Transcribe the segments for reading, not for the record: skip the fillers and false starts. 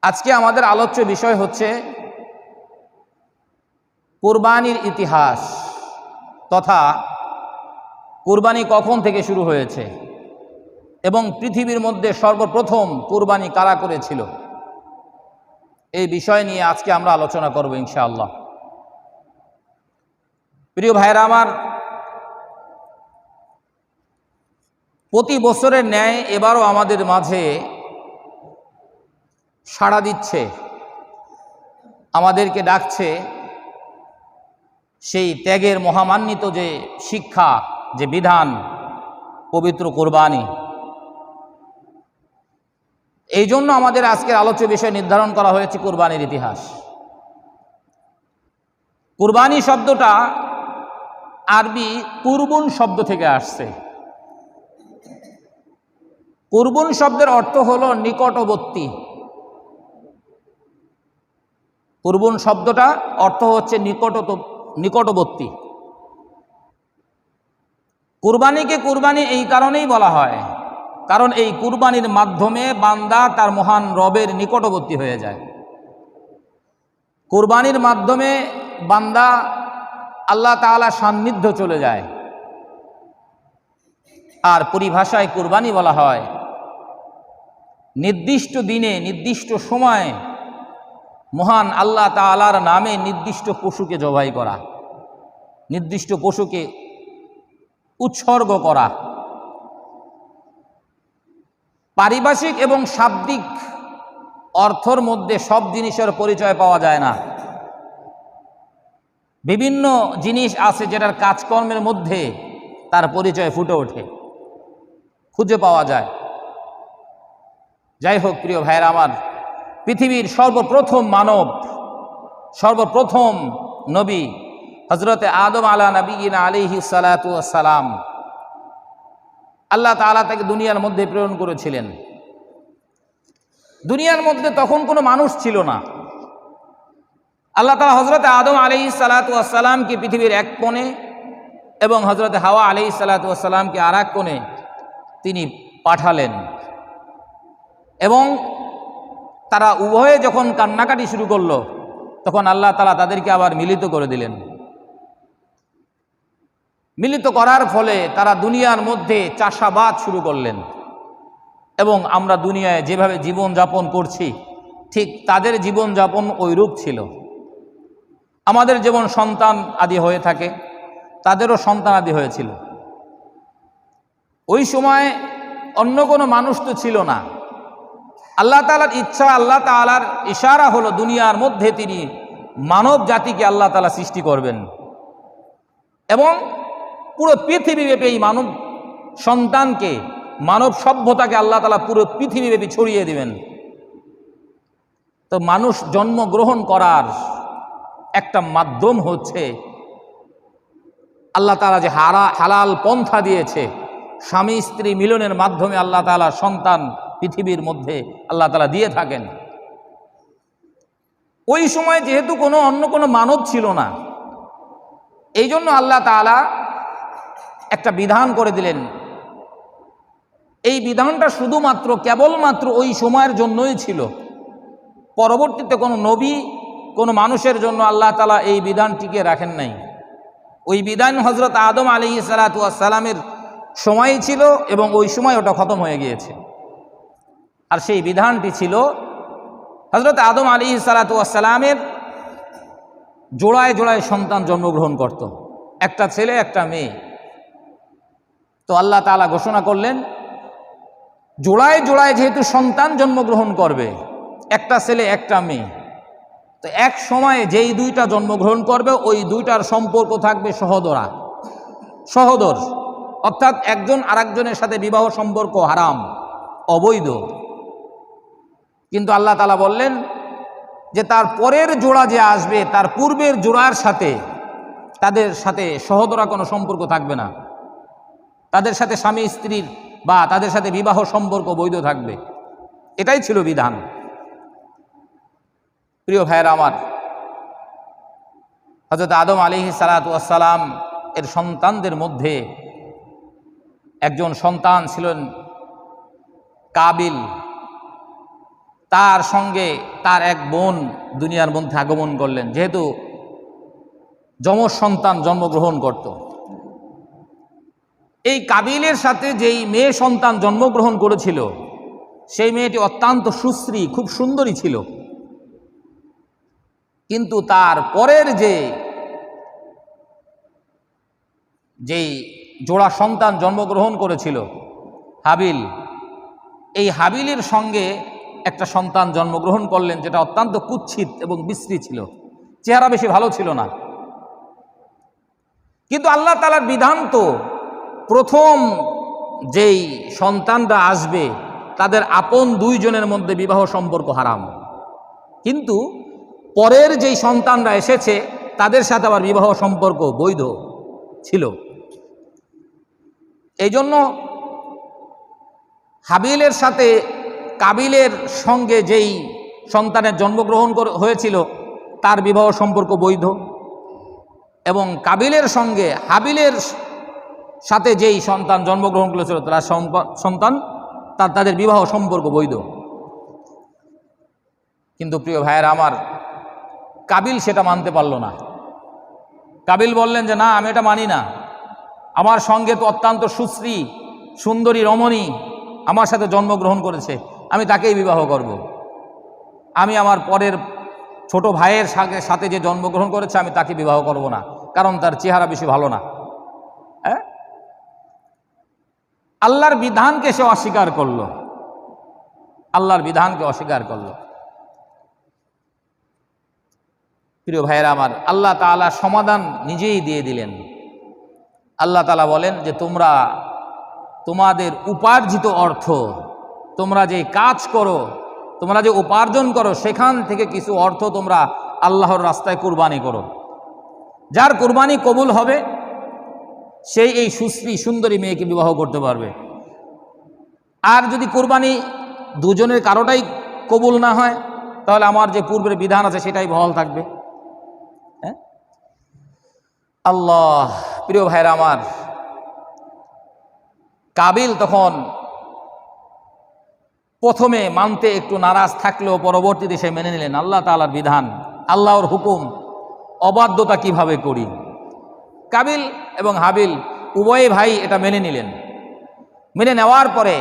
আজকে আমাদের আলোচ্য বিষয় হচ্ছে কুরবানির ইতিহাস তথা কুরবানি কখন থেকে শুরু হয়েছে এবং পৃথিবীর মধ্যে সর্বপ্রথম কুরবানি কারা করেছিল, এই বিষয় নিয়ে আজকে আমরা আলোচনা করব ইনশাআল্লাহ। প্রিয় ভাইরা আমার, প্রতি বছরের ন্যায় এবারও আমাদের মাঝে সাড়া দিচ্ছে, আমাদেরকে ডাকছে সেই ত্যাগের মহামান্বিত যে শিক্ষা, যে বিধান, পবিত্র কুরবানি। এই জন্য আমাদের আজকের আলোচ্য বিষয় নির্ধারণ করা হয়েছে কুরবানির ইতিহাস। কুরবানি শব্দটা আরবি কুরবুন শব্দ থেকে আসছে। কুরবুন শব্দের অর্থ হলো নিকটবর্তী। কুরবুন শব্দটা অর্থ হচ্ছে নিকটবর্তী। কুরবানিকে কুরবানি এই কারণেই বলা হয়, কারণ এই কুরবানির মাধ্যমে বান্দা তার মহান রবের নিকটবর্তী হয়ে যায়। কুরবানির মাধ্যমে বান্দা আল্লাহ তাআলা সান্নিধ্য চলে যায়। আর পরিভাষায় কুরবানি বলা হয় নির্দিষ্ট দিনে নির্দিষ্ট সময়ে মহান আল্লাহ তাআলার নামে নির্দিষ্ট পশুকে জবাই করা, নির্দিষ্ট পশুকে উৎসর্গ করা। পারিভাষিক এবং শাব্দিক অর্থর মধ্যে সব জিনিসের পরিচয় পাওয়া যায় না। বিভিন্ন জিনিস আছে যেটার কাজকর্মের মধ্যে তার পরিচয় ফুটে ওঠে, খুঁজে পাওয়া যায়। যাই হোক প্রিয় ভাইয়েরা আমার, পৃথিবীর সর্বপ্রথম মানব, সর্বপ্রথম নবী হযরতে আদম আলা নবিয়িনা আলাইহিস সালাতু ওয়াস সালাম, আল্লাহ তাআলা তাকে দুনিয়ার মধ্যে প্রেরণ করেছিলেন। দুনিয়ার মধ্যে তখন কোনো মানুষ ছিল না। আল্লাহ তাআলা হযরতে আদম আলাইহিস সালাতু ওয়াস সালামকে পৃথিবীর এক কোণে এবং হযরতে হাওয়া আলাইহিস সালাতু ওয়াস সালামকে আর এক কোণে তিনি পাঠালেন। এবং তারা উভয়ে যখন কান্নাকাটি শুরু করলো, তখন আল্লাহ তাআলা তাদেরকে আবার মিলিত করে দিলেন। মিলিত করার ফলে তারা দুনিয়ার মধ্যে চাষাবাদ শুরু করলেন। এবং আমরা দুনিয়ায় যেভাবে জীবন যাপন করছি, ঠিক তাদের জীবন যাপন ওইরূপ ছিল। আমাদের যেমন সন্তান আদি হয়ে থাকে, তাদেরও সন্তান আদি হয়েছিল। ওই সময় অন্য কোনো মানুষ তো ছিল না। আল্লাহ তাআলার ইচ্ছা, আল্লাহ তাআলার ইশারা হলো দুনিয়ার মধ্যে তিনি মানব জাতিকে আল্লাহ তাআলা সৃষ্টি করবেন এবং পুরো পৃথিবীব্যাপী এই মানব সন্তানকে, মানব সভ্যতাকে আল্লাহ তাআলা পুরো পৃথিবীব্যাপী ছড়িয়ে দিবেন। তো মানুষ জন্মগ্রহণ করার একটা মাধ্যম হচ্ছে আল্লাহ তাআলা যে হালাল পন্থা দিয়েছে, স্বামী স্ত্রী মিলনের মাধ্যমে আল্লাহ তাআলা সন্তান পৃথিবীর মধ্যে আল্লাহ তাআলা দিয়ে থাকেন। ওই সময় যেহেতু অন্য কোনো মানব ছিল না, এই জন্য আল্লাহ তাআলা একটা বিধান করে দিলেন। এই বিধানটা শুধুমাত্র কেবলমাত্র ওই সময়ের জন্যই ছিল। পরবর্তীতে কোনো নবী, কোনো মানুষের জন্য আল্লাহ তাআলা এই বিধানটিকে রাখেন নাই। ওই বিধান হযরত আদম আলাইহিস সালাতু ওয়াস সালামের সময়ই ছিল এবং ওই সময় ওটা খতম হয়ে গিয়েছে। আর সেই বিধানটি ছিল হযরত আদম আলাইহিস সালাতু ওয়াস সালামের জোড়ায় জোড়ায় সন্তান জন্মগ্রহণ করত, একটা ছেলে একটা মেয়ে। তো আল্লাহ তাআলা ঘোষণা করলেন, জোড়ায় জোড়ায় যেহেতু সন্তান জন্মগ্রহণ করবে, একটা ছেলে একটা মেয়ে, তো এক সময়ে যেই দুইটা জন্মগ্রহণ করবে ওই দুইটার সম্পর্ক থাকবে সহোদর, অর্থাৎ একজন আরেকজনের সাথে বিবাহ সম্পর্ক হারাম, অবৈধ। কিন্তু আল্লাহ তাআলা বললেন যে তার পরের জোড়া যে আসবে, তার পূর্বের জোড়ার সাথে তাদের সাথে সহোদরা কোনো সম্পর্ক থাকবে না, তাদের সাথে স্বামী স্ত্রীর বা তাদের সাথে বিবাহ সম্পর্ক বৈধ থাকবে। এটাই ছিল বিধান। প্রিয় ভাইয়েরা আমার, হযরত আদম আলাইহিস সালাতু ওয়াস সালাম এর সন্তানদের মধ্যে একজন সন্তান ছিলেন কাবিল। তার সঙ্গে তার এক বোন দুনিয়ার মধ্যে আগমন করলেন, যেহেতু যমজ সন্তান জন্মগ্রহণ করত। এই কাবিলের সাথে যেই মেয়ে সন্তান জন্মগ্রহণ করেছিল সেই মেয়েটি অত্যন্ত সুশ্রী, খুব সুন্দরী ছিল। কিন্তু তার পরের যেই জোড়া সন্তান জন্মগ্রহণ করেছিল হাবিল, এই হাবিলের সঙ্গে একটা সন্তান জন্মগ্রহণ করলেন, যেটা অত্যন্ত কুৎসিত এবং বিশ্রী ছিল, চেহারা বেশি ভালো ছিল না। কিন্তু আল্লাহ তাআলার বিধান তো প্রথম যেই সন্তানরা আসবে তাদের আপন দুইজনের মধ্যে বিবাহ সম্পর্ক হারাম, কিন্তু পরের যেই সন্তানরা এসেছে তাদের সাথে আবার বিবাহ সম্পর্ক বৈধ ছিল। এই জন্য হাবিলের সাথে কাবিলের সঙ্গে যেই সন্তানের জন্মগ্রহণ হয়েছিল তার বিবাহ সম্পর্ক বৈধ, এবং কাবিলের সঙ্গে হাবিলের সাথে যেই সন্তান জন্মগ্রহণ করেছিল তার সন্তান তাদের বিবাহ সম্পর্ক বৈধ। কিন্তু প্রিয় ভাইয়েরা আমার, কাবিল সেটা মানতে পারল না। কাবিল বললেন যে না, আমি এটা মানি না, আমার সঙ্গে তো অত্যন্ত সুশ্রী সুন্দরী রমণী আমার সাথে জন্মগ্রহণ করেছে, আমি তাকেই বিবাহ করব। আমি আমার পরের ছোট ভাইয়ের সাথে যে জন্মগ্রহণ করেছে আমি তাকে বিবাহ করব না, কারণ তার চেহারা বেশি ভালো না। হ্যাঁ, আল্লাহর বিধানকে সে অস্বীকার করল, আল্লাহর বিধানকে অস্বীকার করল। প্রিয় ভাইয়েরা আমার, আল্লাহ তাআলা সমাধান নিজেই দিয়ে দিলেন। আল্লাহ তাআলা বলেন যে তোমরা তোমাদের উপার্জিত অর্থ, তোমরা যে কাজ করো, তোমরা যে উপার্জন করো, সেখান থেকে কিছু অর্থ তোমরা আল্লাহর রাস্তায় কুরবানি করো। যার কুরবানি কবুল হবে সেই এই সুশ্রী সুন্দরী মেয়েকে বিবাহ করতে পারবে। আর যদি কুরবানি দুজনের কারোটাই কবুল না হয়, তাহলে আমার যে পূর্বের বিধান আছে সেটাই বহাল থাকবে। হ্যাঁ, আল্লাহ, প্রিয় ভাইরা আমার, কাবিল তখন প্রথমে মানতে একটু নারাজ থাকলেও পরবর্তীতে সে মেনে নিলেন আল্লাহ তাআলার বিধান, আল্লাহর হুকুম অবাধ্যতা কিভাবে করি। কাবিল এবং হাবিল উভয় ভাই এটা মেনে নিলেন। মেনে নেওয়ার পরে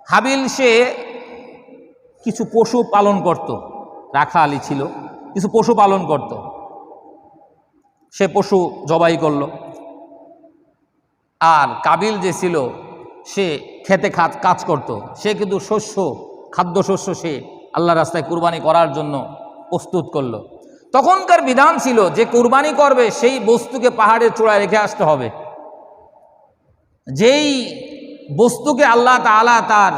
হাবিল সে কিছু পশু পালন করত, রাখালি ছিল, কিছু পশু পালন করত। সে পশু জবাই করল। আর কাবিল যে ছিল সে খেতে কাজ করত, সে কিন্তু খাদ্যশস্য সে আল্লাহর রাস্তায় কুরবানি করার জন্য প্রস্তুত করলো। তখনকার বিধান ছিল যে কুরবানি করবে সেই বস্তুকে পাহাড়ের চূড়ায় রেখে আসতে হবে। যেই বস্তুকে আল্লাহ তাআলা তার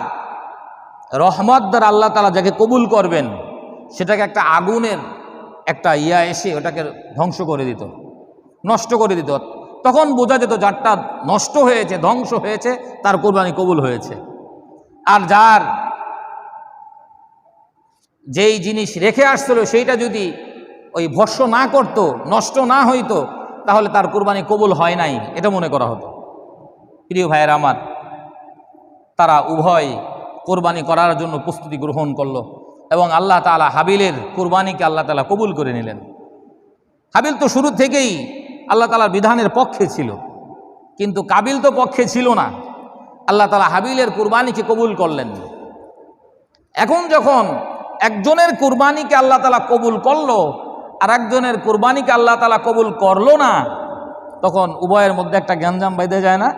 রহমত দ্বারা আল্লাহ তাআলা যাকে কবুল করবেন, সেটাকে একটা আগুনের একটা এসে ওটাকে ধ্বংস করে দিত, নষ্ট করে দিত। তখন বোঝা যেত যারটা নষ্ট হয়েছে, ধ্বংস হয়েছে, তার কুরবানি কবুল হয়েছে। আর যার যেই জিনিস রেখে আসছিল সেইটা যদি ওই ভস্য না করত, নষ্ট না হইতো, তাহলে তার কুরবানি কবুল হয় নাই, এটা মনে করা হতো। প্রিয় ভাইয়েরা আমার, তারা উভয় কুরবানি করার জন্য প্রস্তুতি গ্রহণ করলো এবং আল্লাহ তাআলা হাবিলের কুরবানিকে আল্লাহ তাআলা কবুল করে নিলেন। হাবিল তো শুরু থেকেই আল্লাহ তাআলার বিধানের পক্ষে ছিল, কিন্তু কাবিল তো পক্ষে ছিল না। আল্লাহ তাআলা হাবিলের কুরবানিকে কবুল করলেন। এখন যখন একজনের কুরবানিকে আল্লাহ তাআলা কবুল করলো আর একজনের কুরবানিকে আল্লাহ তাআলা কবুল করলো না, তখন উভয়ের মধ্যে একটা গ্যাঞ্জাম বেঁধে যায় না?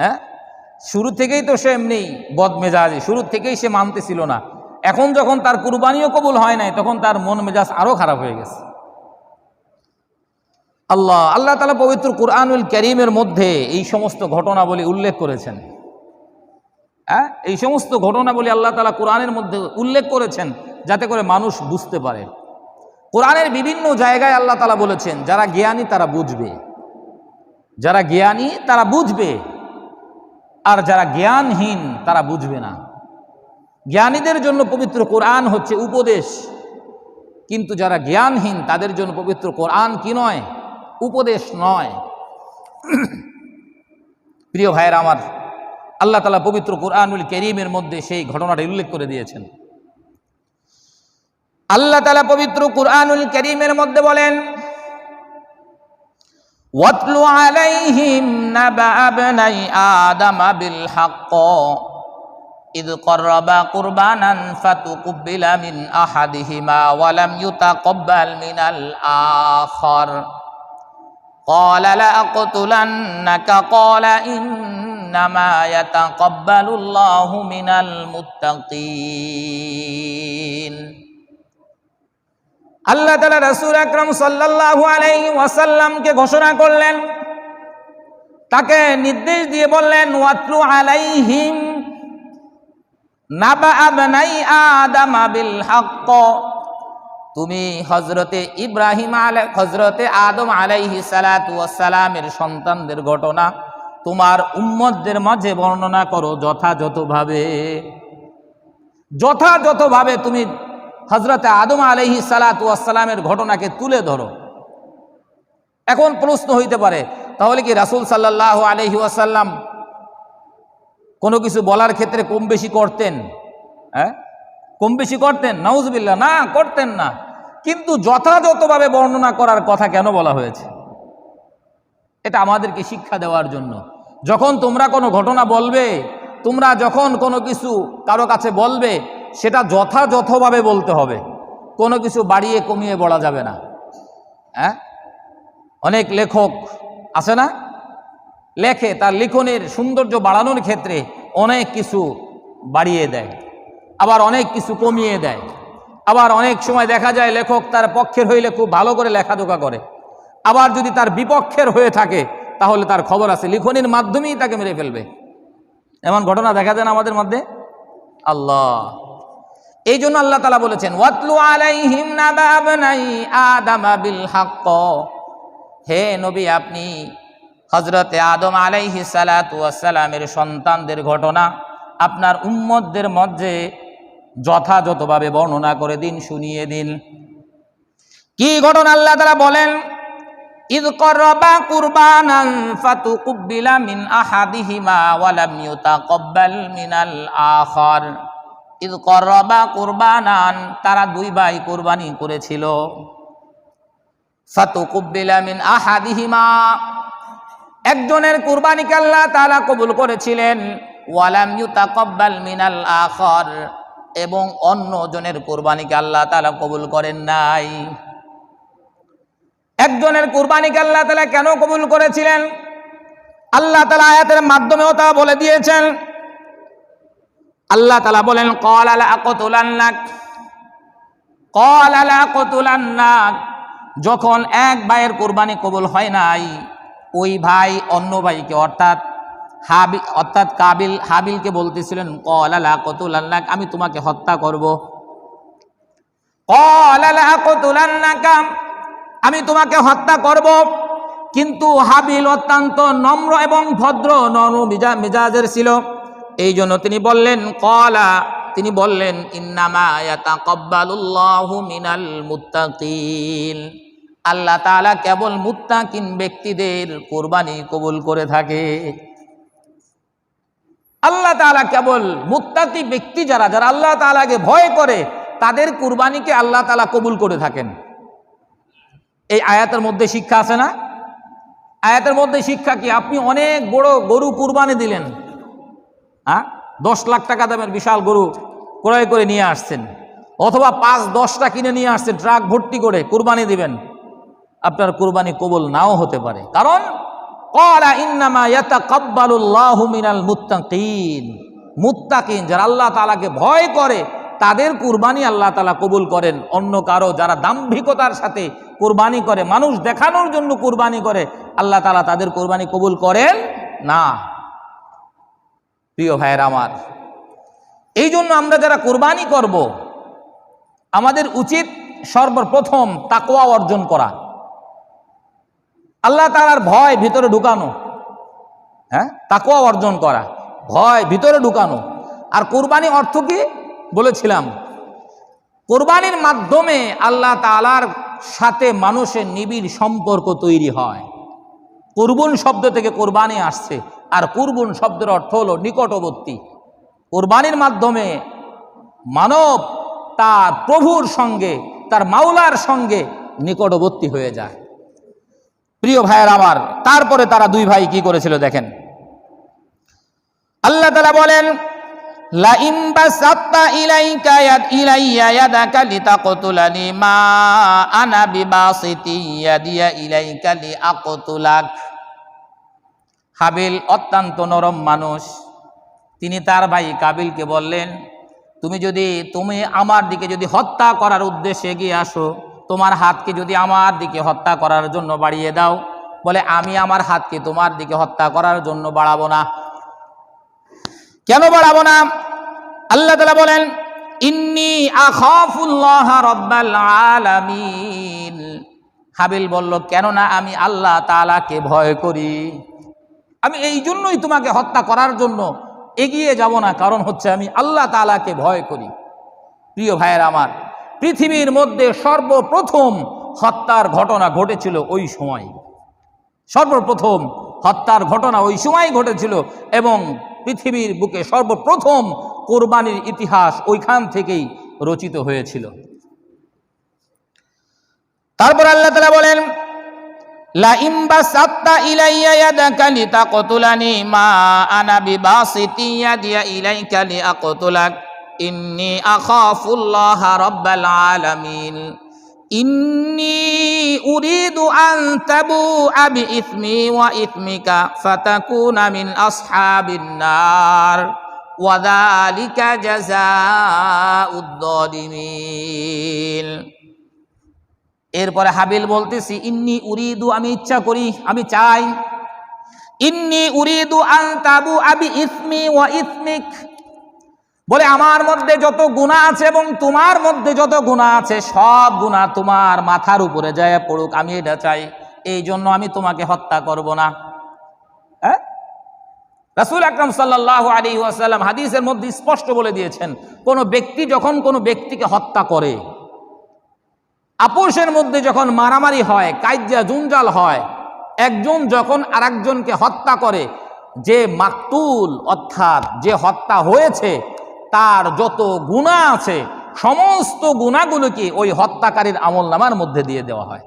হ্যাঁ, শুরু থেকেই তো সে এমনি বদমেজাজি, শুরু থেকেই সে মানতেছিল না। এখন যখন তার কুরবানিও কবুল হয় নাই, তখন তার মন মেজাজ আরো খারাপ হয়ে গেছে। আল্লাহ তাআলা পবিত্র কুরআনুল কারীমের মধ্যে এই সমস্ত ঘটনাবলী উল্লেখ করেছেন। এই সমস্ত ঘটনাবলী আল্লাহ তাআলা কোরআনের মধ্যে উল্লেখ করেছেন যাতে করে মানুষ বুঝতে পারে। কোরআনের বিভিন্ন জায়গায় আল্লাহ তাআলা বলেছেন যারা জ্ঞানী তারা বুঝবে, যারা জ্ঞানী তারা বুঝবে, আর যারা জ্ঞানহীন তারা বুঝবে না। জ্ঞানীদের জন্য পবিত্র কোরআন হচ্ছে উপদেশ, কিন্তু যারা জ্ঞানহীন তাদের জন্য পবিত্র কোরআন কি নয়? উপদেশ নয়। প্রিয় ভাইয়েরা আমার, আল্লাহ তাআলা পবিত্র কুরআনুল কারীমের মধ্যে সেই ঘটনাটা উল্লেখ করে দিয়েছেন। আল্লাহ তাআলা পবিত্র কুরআনুল কারীমের মধ্যে বলেন, ওয়াতলু আলাইহিম নাবা আবনাই আদম বিল হক ইয ক্বাররাবা কুরবানান ফাতুকুব্বিলা মিন আহাদিহিমা ওয়া লাম ইউতাকাব্বাল মিনাল আখার ক্বালা লা আকতুলান্নাকা ক্বালা ইন্নামা ইয়াতাকাব্বালুল্লাহু মিনাল মুত্তাকিন। আল্লাহ তাআলা রাসূল আকরাম সাল্লাল্লাহু আলাইহি ওয়াসাল্লামকে ঘোষণা করলেন, তাকে নির্দেশ দিয়ে বললেন, ওয়াতলু আলাইহিম নাবা আবনাই আদম বিল হক, তুমি হযরতে আদম আলাইহিস সালাতু ওয়াস সালামের সন্তানদের ঘটনা তোমার উম্মতদের মাঝে বর্ণনা করো যথাযথভাবে তুমি হযরতে আদম আলাইহিস সালাতু ওয়াস সালামের ঘটনাকে তুলে ধরো। এখন প্রশ্ন হইতে পারে, তাহলে কি রাসূল সাল্লাল্লাহু আলাইহি ওয়াসাল্লাম কোনো কিছু বলার ক্ষেত্রে কম বেশি করতেন? কম বেশি করতেন? নাউজুবিল্লাহ, না, করতেন না। কিন্তু যথাযথভাবে বর্ণনা করার কথা কেন বলা হয়েছে? এটা আমাদেরকে শিক্ষা দেওয়ার জন্য। যখন তোমরা কোনো ঘটনা বলবে, তোমরা যখন কোনো কিছু কারো কাছে বলবে, সেটা যথাযথভাবে বলতে হবে, কোনো কিছু বাড়িয়ে কমিয়ে বলা যাবে না। অনেক লেখক আছে না, লেখে, তার লিখনের সৌন্দর্য বাড়ানোর ক্ষেত্রে অনেক কিছু বাড়িয়ে দেয়, আবার অনেক কিছু কমিয়ে দেয়। আবার অনেক সময় দেখা যায় লেখক তার পক্ষের হইলে খুব ভালো করে লেখাজোখা করে, আবার যদি তার বিপক্ষের হয়ে থাকে তাহলে তার খবর আছে, লিখনির মাধ্যমেই তাকে মেরে ফেলবে। এমন ঘটনা দেখা যায় না আমাদের মধ্যে? আল্লাহ, এই জন্য আল্লাহ তাআলা বলেছেন, ওয়াতলু আলাইহিম নাবা আবনাই আদম বিল হক, হে নবী, আপনি হযরতে আদম আলাইহিস সালাতু ওয়াস সালামের সন্তানদের ঘটনা আপনার উম্মতদের মধ্যে যথাযথভাবে বর্ণনা করে দিন, শুনিয়ে দিন। কি ঘটনা আল্লাহ তাআলা বলেন, ইয ক্বাররাবা কুরবানান ফাতুকুব্বিলা মিন আহাদিহিমা ওয়া লাম ইউতাকাব্বাল মিনাল আখার। ইয ক্বাররাবা কুরবানান, তারা দুই ভাই কুরবানি করেছিল। ফাতুকুব্বিলা মিন আহাদিহিমা, একজনের কুরবানিকে আল্লাহ তাআলা কবুল করেছিলেন, ওয়া লাম ইউতাকাব্বাল মিনাল আখার, এবং অন্যজনের কুরবানিকে আল্লাহ তাআলা কবুল করেন নাই। একজনের কুরবানিকে আল্লাহ তাআলা কেন কবুল করেছিলেন? আল্লাহ তাআলা আয়াতের মাধ্যমেও তা বলে দিয়েছেন। আল্লাহ তাআলা বলেন, ক্বালা লা আকতুলান্নাক, যখন এক ভাইয়ের কুরবানি কবুল হয় নাই, ওই ভাই অন্য ভাইকে অর্থাৎ হাবিলকে বলতেছিলেন, ক্বালা লা আকতুলান্নাক, আমি তোমাকে হত্যা করব। ক্বালা লা আকতুলান্নাকা, আমি তোমাকে হত্যা করব। কিন্তু হাবিল অত্যন্ত নম্র এবং ভদ্র, নরম মেজাজের ছিল। এই জন্য তিনি বললেন ইন্নামা ইয়াতাকাব্বালুল্লাহু মিনাল মুত্তাকিন, আল্লাহ তাআলা কেবল মুত্তাকিন ব্যক্তিদের কুরবানি কবুল করে থাকে। আল্লাহ তাআলা কেবল মুত্তাকি ব্যক্তি যারা আল্লাহ তাআলাকে ভয় করে, তাদের কুরবানিকে আল্লাহ তাআলা কবুল করে থাকেন। এই আয়াতের মধ্যে শিক্ষা আছে না? আয়াতের মধ্যে শিক্ষা কি? আপনি অনেক বড় গরু কুরবানি দিলেন, 10 লাখ টাকা দামের বিশাল গরু ক্রয় করে নিয়ে আসছেন, অথবা 5-10টা কিনে নিয়ে আসছেন, ট্রাক ভর্তি করে কুরবানি দিবেন, আপনার কুরবানি কবুল নাও হতে পারে। কারণ ক্বালা ইন্নামা ইয়াতাকাব্বালুল্লাহু মিনাল মুত্তাকিন, মুত্তাকিন যারা আল্লাহ তাআলাকে ভয় করে তাদের কুরবানি আল্লাহ তাআলা কবুল করেন। অন্য কারো যারা দাম্ভিকতার সাথে কুরবানি করে, মানুষ দেখানোর জন্য কুরবানি করে, আল্লাহ তাআলা তাদের কুরবানি কবুল করেন না। প্রিয় ভাইয়েরা আমার, এই জন্য আমরা যারা কুরবানি করব, আমাদের উচিত সর্বপ্রথম তাকওয়া অর্জন করা, আল্লাহ তাআলার ভয় ভিতরে ঢুকানো, তাকওয়া অর্জন করা, ভয় ভিতরে ঢুকানো। আর কুরবানি অর্থ কি বলেছিলাম? কুরবানির মাধ্যমে আল্লাহ তাআলার সাথে মানুষের নিবিড় সম্পর্ক তৈরি হয়। কুরবান শব্দ থেকে কুরবানি আসছে, আর কুরবান শব্দের অর্থ হলো নিকটবর্তী। কুরবানির মাধ্যমে মানব তার প্রভুর সঙ্গে, তার মাওলার সঙ্গে নিকটবর্তী হয়ে যায়। প্রিয় ভাইয়ের আমার, তারপরে তারা দুই ভাই কি করেছিল দেখেন। আল্লাহ তাআলা বলেন, লা ইন বাসাত্তা ইলাইয়া ইয়াদাকা লিতাকতুলানি মা আনা বিবাসিতি ইয়াদিয়া ইলাইকা লিআকতুলাক। হাবিল অত্যন্ত নরম মানুষ, তিনি তার ভাই কাবিলকে বললেন, তুমি আমার দিকে যদি হত্যা করার উদ্দেশ্যে এগিয়ে আসো, তোমার হাতকে যদি আমার দিকে হত্যা করার জন্য বাড়িয়ে দাও, বলে আমি আমার হাতকে তোমার দিকে হত্যা করার জন্য বাড়াবো না। কেন বাড়াবো না? আল্লাহ তাআলা বলেন, ইন্নী আখাফুল্লাহ রাব্বাল আলামিন। হাবিল বলল, কেননা আমি আল্লাহ তাআলাকে ভয় করি। আমি এই জন্যই তোমাকে হত্যা করার জন্য এগিয়ে যাব না, কারণ হচ্ছে আমি আল্লাহ তাআলাকে ভয় করি। প্রিয় ভাইয়ের আমার, পৃথিবীর মধ্যে সর্বপ্রথম হত্যার ঘটনা ঘটেছিল ওই সময়। সর্বপ্রথম হত্যার ঘটনা ওই সময় ঘটেছিল এবং পৃথিবীর বুকে সর্বপ্রথম কোরবানির ইতিহাস ওইখান থেকেই রচিত হয়েছিল। তারপর আল্লাহ তাআলা বলেন, লা ইন বাসাত্তা ইলাইয়া ইয়াদাকা লিতাকতুলানি মা আনা বিবাসিতি ইয়াদিয়া ইলাইকা লিআকতুলাক ইন্নী আখাফুল্লাহ রাব্বাল আলামিন ইন্নী উরিদু আন তাবুআ বিইসমি ওয়া ইসমিকা ফাতাকুনা মিন আসহাবিন নার ওয়া যালিকা জাযাউদ যালিমিন। এরপরে হাবিল বলতেছি, ইন্নী উরিদু, আমি ইচ্ছা করি, আমি চাই, ইন্নী উরিদু আন তাবুআ বিইসমি ওয়া ইসমিক, বলে আমার মধ্যে যত গুনাহ আছে এবং তোমার মধ্যে যত গুনাহ আছে সব গুনাহ তোমার মাথার উপরে যায় পড়ুক, আমি এটা চাই। এই জন্য আমি তোমাকে হত্যা করব না। রাসূল আকরাম সাল্লাল্লাহু আলাইহি ওয়াসাল্লাম হাদিসের মধ্যে স্পষ্ট বলে দিয়েছেন, কোন ব্যক্তি যখন কোনো ব্যক্তিকে হত্যা করে, আপোষের মধ্যে যখন মারামারি হয়, কাইজ্জা জুনজাল হয়, একজন যখন আরেকজনকে হত্যা করে, যে মাকতুল অর্থাৎ যে হত্যা হয়েছে তার যত গুনাহ আছে সমস্ত গুনাহগুলোকে ওই হত্যাকারীর আমলনামার মধ্যে দিয়ে দেওয়া হয়।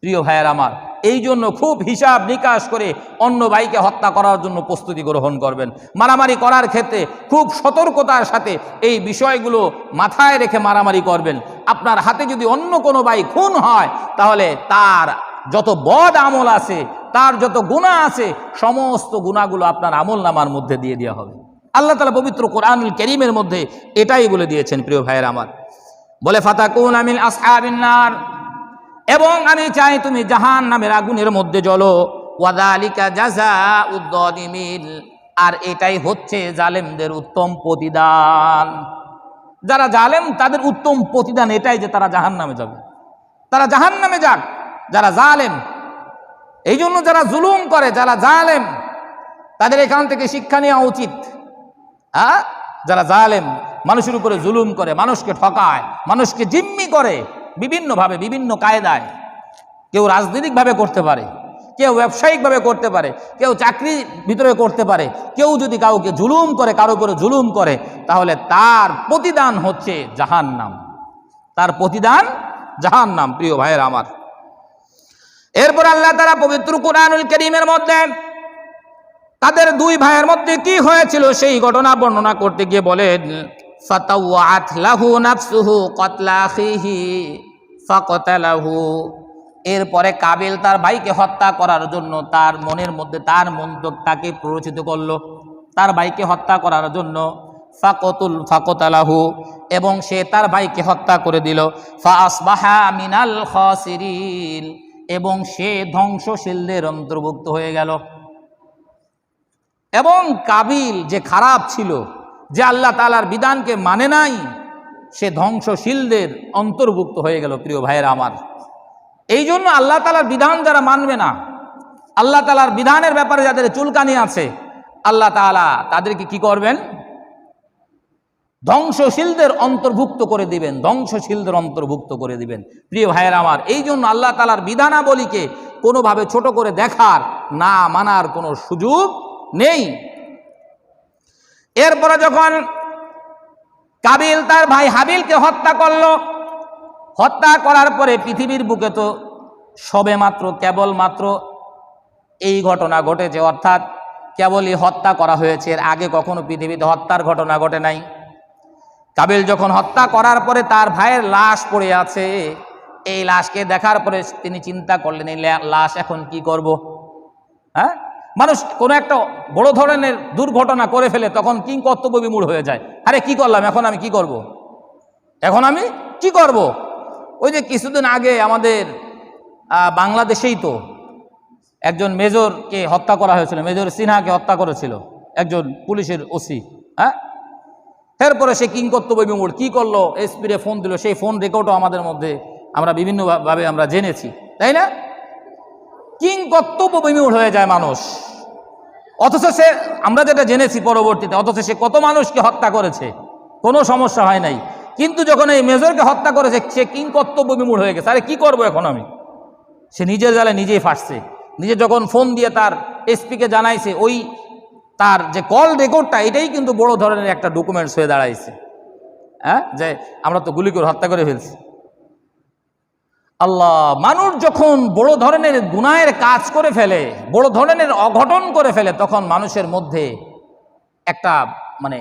প্রিয় ভাইয়ের আমার, এই জন্য খুব হিসাব নিকাশ করে অন্য ভাইকে হত্যা করার জন্য প্রস্তুতি গ্রহণ করবেন। মারামারি করার ক্ষেত্রে খুব সতর্কতার সাথে এই বিষয়গুলো মাথায় রেখে মারামারি করবেন। আপনার হাতে যদি অন্য কোনো ভাই খুন হয়, তাহলে তার যত বদ আমল আছে, তার যত গুনাহ আছে, সমস্ত গুনাহগুলো আপনার আমলনামার মধ্যে দিয়ে দেওয়া হবে। আল্লাহ তাআলা পবিত্র কোরআনুল কারীমের মধ্যে এটাই বলে দিয়েছেন। প্রিয় ভাইয়ের আমার, বলে ফাতাকুনা মিন আসহাবিন নার, এবং আমি চাই তুমি জাহান্নামের আগুনের মধ্যে জ্বলো, ওয়া যালিকা জাযাউদ যালিমিন, আর এটাই হচ্ছে জালেমদের উত্তম প্রতিদান। যারা জালেম তাদের উত্তম প্রতিদান এটাই যে তারা জাহান্নামে যাবে, তারা জাহান্নামে যাক যারা জালেম। এই জন্য যারা জুলুম করে, যারা জালেম, তাদের এখান থেকে শিক্ষা নেওয়া উচিত। যারা জালেম, মানুষের উপরে জুলুম করে, মানুষকে ঠকায়, মানুষকে জিম্মি করে বিভিন্নভাবে, বিভিন্ন কায়দায়, কেউ রাজনৈতিকভাবে করতে পারে, কেউ ব্যবসায়িকভাবে করতে পারে, কেউ চাকরির ভিতরে করতে পারে, কেউ যদি কাউকে জুলুম করে, কারো উপরে জুলুম করে, তাহলে তার প্রতিদান হচ্ছে জাহান্নাম, তার প্রতিদান জাহান্নাম। প্রিয় ভাইয়ের আমার, এরপর আল্লাহ তাআলা পবিত্র কোরআনুল কারীমের মধ্যে তাদের দুই ভাইয়ের মধ্যে কি হয়েছিল সেই ঘটনা বর্ণনা করতে গিয়ে বলেন, ফাতাওয়াত লাহু নাফসুহু কতলা আখিহি ফাকতালাহু। এরপরে কাবিল তার ভাইকে হত্যা করার জন্য তার মনের মধ্যে তার মন্তব্যটাকে প্ররোচিত করলো, তার ভাইকে হত্যা করার জন্য। ফাকতালাহু, এবং সে তার ভাইকে হত্যা করে দিল। ফাআসবাহা মিনাল খাসিরিন, এবং সে ধ্বংসশীলদের অন্তর্ভুক্ত হয়ে গেল। এবং কাবিল যে খারাপ ছিল, যে আল্লাহ তাআলার বিধানকে মানে নাই, সে ধ্বংসশীলদের অন্তর্ভুক্ত হয়ে গেল। প্রিয় ভাইয়েরা আমার, এই জন্য আল্লাহ তাআলার বিধান যারা মানবে না, আল্লাহ তাআলার বিধানের ব্যাপারে যাদের চুলকানি আছে, আল্লাহ তাআলা তাদেরকে কি করবেন? ধ্বংসশীলদের অন্তর্ভুক্ত করে দিবেন, ধ্বংসশীলদের অন্তর্ভুক্ত করে দিবেন। প্রিয় ভাইয়েরা আমার, এই জন্য আল্লাহ তাআলার বিধানাবলীকে কোনোভাবে ছোট করে দেখার, না মানার কোনো সুযোগ নেই। এরপরে যখন কাবিল তার ভাই হাবিলকে হত্যা করলো। হত্যা করার পরে পৃথিবীর বুকে তো সবে মাত্র কেবলমাত্র এই ঘটনা ঘটেছে, অর্থাৎ কেবলই হত্যা করা হয়েছে, এর আগে কখনো পৃথিবীতে হত্যার ঘটনা ঘটে নাই। কাবিল যখন হত্যা করার পরে তার ভাইয়ের লাশ পড়ে আছে, এই লাশকে দেখার পরে তিনি চিন্তা করলেন এই লাশ এখন কি করব। হ্যাঁ, মানুষ কোনো একটা বড় ধরনের দুর্ঘটনা করে ফেলে তখন কি কর্তব্য বিমূঢ় হয়ে যায়, আরে কি করলাম, এখন আমি কি করব, এখন আমি কি করব। ওই যে কিছুদিন আগে আমাদের বাংলাদেশেই তো একজন মেজরকে হত্যা করা হয়েছিল, মেজর সিনহাকে হত্যা করেছিল একজন পুলিশের ওসি। হ্যাঁ, এরপরে সে কিংকর্তব্য বিমূঢ় কি করলো, এসপিরে ফোন দিল, সেই ফোন রেকর্ডও আমাদের মধ্যে আমরা বিভিন্নভাবে আমরা জেনেছি, তাই না? কিংকর্তব্য বিমূঢ় হয়ে যায় মানুষ, অথচ সে আমরা যেটা জেনেছি পরবর্তীতে, অথচ সে কত মানুষকে হত্যা করেছে, কোনো সমস্যা হয় নাই। কিন্তু যখন এই মেজরকে হত্যা করেছে সে কিংকর্তব্য বিমূঢ় হয়ে গেছে, আরে কি করবো এখন আমি। সে নিজের জালে নিজেই ফাঁসছে। নিজে যখন ফোন দিয়ে তার এসপিকে জানাইছে, ওই তার যে কল রেকর্ডটা এটাই কিন্তু বড় ধরনের একটা ডকুমেন্টস হয়ে দাঁড়াইছে। হ্যাঁ, যে আমরা তো গুলি করে হত্যা করে ফেলছি। আল্লাহ, মানুষ যখন বড় ধরনের গুনাহের কাজ করে ফেলে, বড় ধরনের অঘটন করে ফেলে, তখন মানুষের মধ্যে একটা মানে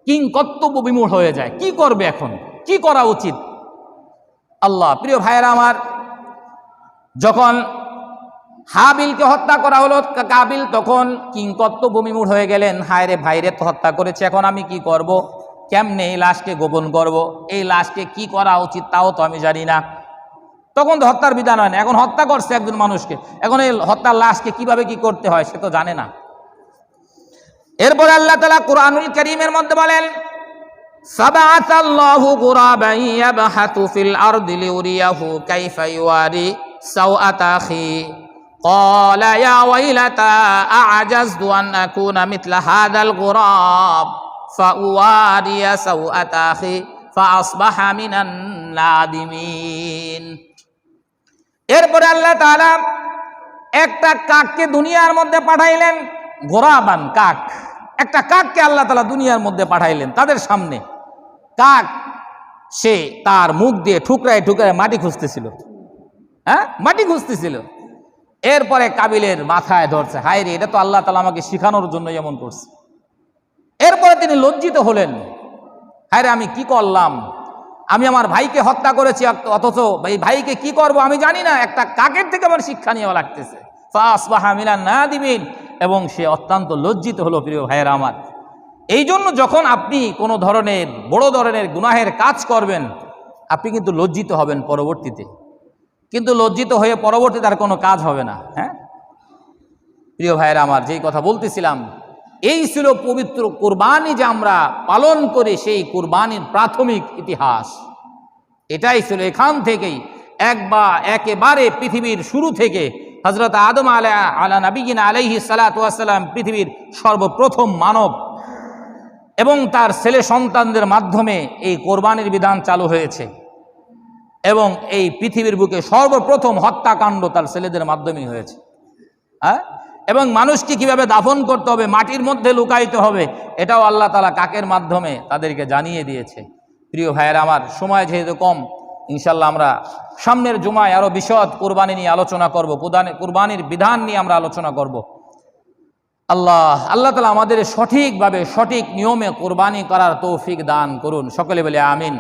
কিংকর্তব্য বিমূঢ় হয়ে যায়, কি করবে এখন, কি করা উচিত। আল্লাহ প্রিয় ভাইয়েরা আমার, যখন হাবিলকে হত্যা করা হলো, কাবিল তখন কিংকর্তব্য বিমূঢ় হয়ে গেলেন, হায় রে ভাইরে তো হত্যা করেছে, এখন আমি কি করব, কেমনে এই লাশকে গোপন করব, এই লাশকে কি করা উচিত তাও তো আমি জানি না। তখন তো হত্যার বিধান হয় না, এখন হত্যা করছে একজন মানুষকে, এখন এই হত্যার লাশকে কিভাবে কি করতে হয় সে তো জানে না। এরপর আল্লাহ তাআলা কুরআনুল কারীমের মধ্যে বলেন, সাবাআতাল্লাহু গুরাবান ইয়াবহাতু ফিল আরদি লিউরিয়াহু কাইফা ইওয়ারি সাওআতা আখি ক্বালা ইয়া ওয়াইলাতা আ'জাজতু আন আকুনা মিথলা হাযাল গুরাব ফাউয়ারিয়া সাওআতা আখি ফাআসবাহা মিনান নাদিমিন। এরপরে আল্লাহ তাআলা একটা কাককে দুনিয়ার মধ্যে পাঠাইলেন, গোরাবান কাক, একটা কাককে আল্লাহ তাআলা দুনিয়ার মধ্যে পাঠাইলেন তাদের সামনে। কাক সে তার মুখ দিয়ে ঠুকরায় ঠুকরায় মাটি খুঁজতেছিল। হ্যাঁ, মাটি খুঁজতেছিল। এরপরে কাবিলের মাথায় ধরছে, হায় রে, এটা তো আল্লাহ তাআলা আমাকে শিখানোর জন্য এমন করছে। এরপরে তিনি লজ্জিত হলেন, হায় রে, আমি কি করলাম, আমি আমার ভাইকে হত্যা করেছি, অথচ এই ভাইকে কি করব আমি জানি না, একটা কাকের থেকে আমার শিক্ষা নেওয়া লাগতেছে। ফাসবাহা মিনান নাদিমিন, এবং সে অত্যন্ত লজ্জিত হলো। প্রিয় ভাইয়েরা আমার, এই জন্য যখন আপনি কোনো ধরনের বড় ধরনের গুনাহের কাজ করবেন, আপনি কিন্তু লজ্জিত হবেন পরবর্তীতে, কিন্তু লজ্জিত হয়ে পরবর্তীতে আর কোনো কাজ হবে না। হ্যাঁ প্রিয় ভাইয়েরা আমার, যেই কথা বলতেছিলাম, এই ছিল পবিত্র কুরবানি যে আমরা পালন করি, সেই কুরবানির প্রাথমিক ইতিহাস এটাই ছিল। এখান থেকেই একেবারে পৃথিবীর শুরু থেকে হযরত আদম আলা নবিয়িনা আলাইহিস সালাতু ওয়াস সালাম পৃথিবীর সর্বপ্রথম মানব, এবং তার ছেলে সন্তানদের মাধ্যমে এই কোরবানির বিধান চালু হয়েছে, এবং এই পৃথিবীর বুকে সর্বপ্রথম হত্যাকাণ্ড তার ছেলেদের মাধ্যমেই হয়েছে। হ্যাঁ, এবং মানুষকে কিভাবে দাফন করতে হবে, মাটির মধ্যে লুকাইতে হবে, এটাও আল্লাহ তাআলা কাকের মাধ্যমে তাদেরকে জানিয়ে দিয়েছে। প্রিয় ভাইয়েরা আমার, সময় যেহেতু কম, ইনশাল্লাহ আমরা সামনের জুমায় আরো বিশদ কুরবানি নিয়ে আলোচনা করব, কুরবানির বিধান নিয়ে আমরা আলোচনা করব। আল্লাহ তাআলা আমাদের সঠিকভাবে সঠিক নিয়মে কুরবানি করার তৌফিক দান করুন। সকলে বলে আমিন।